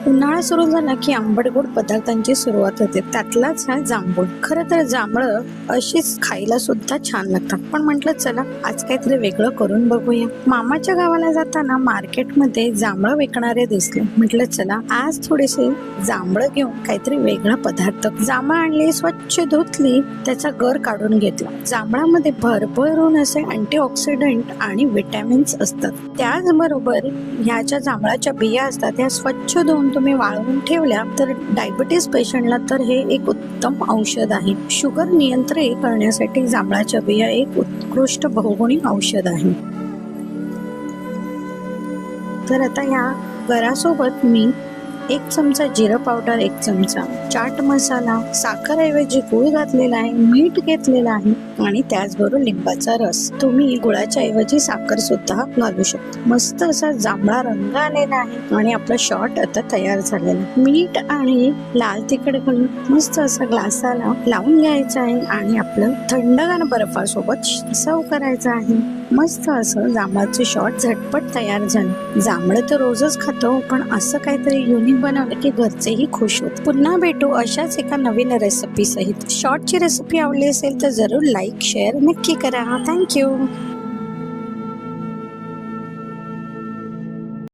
उन्हाळा सुरू झाला की आंबट गोड पदार्थांची सुरुवात होते. त्यातलाच आहे जांभूळ. खरं तर जांभळं अशीच खायला सुद्धा छान लागतात, पण म्हटलं चला आज काहीतरी वेगळं करून बघूया. मामाच्या गावाला जाताना मार्केटमध्ये जांभळं विकणारे दिसले. म्हटलं चला आज थोडेसे जांभळं घेऊन काहीतरी वेगळा पदार्थ. जांभळं आणली, स्वच्छ धुतली, त्याचा गर काढून घेतला. जांभळामध्ये भरभरून असे अँटीऑक्सिडंट आणि विटॅमिन्स असतात. त्याचबरोबर ह्या ज्या जांभळाच्या बिया असतात त्या स्वच्छ धुवून तुम्ही वाळवून ठेवल्या तर डायबिटीस पेशंटला तर हे एक उत्तम औषध आहे. शुगर नियंत्रित करण्यासाठी जांभळाच्या बिया एक उत्कृष्ट बहुगुणी औषध आहे. तर आता या गरासोबत मी 1 चमचा जिरं पावडर, 1 चमचा चाट मसाला, साखरऐवजी गूळ घातलेला आहे, मीठ घेतलेलं आहे आणि त्याचबरोबर लिंबाचा रस. तुम्ही गुळाच्या ऐवजी साखर सुद्धा घालू शकता. मस्त असा जांभळा रंग आलेला आहे आणि आपला शॉट आता तयार झालेला आहे. मीठ आणि लाल तिखट घालून मस्त असा ग्लासाला लावून घ्यायचा आहे आणि आपलं थंडगार बर्फासोबत सर्व करायचं आहे. मस्त असं जांभळाचं शॉट झटपट तयार झालं. जांभळं तर रोजच खातो, पण असं काहीतरी युनिक बनवलं की घरचेही खुश होत. पुन्हा भेटू अशाच एका नवीन रेसिपी सहित. शॉर्टची रेसिपी आवडली असेल तर जरूर लाईक शेअर नक्की करा. थँक्यू.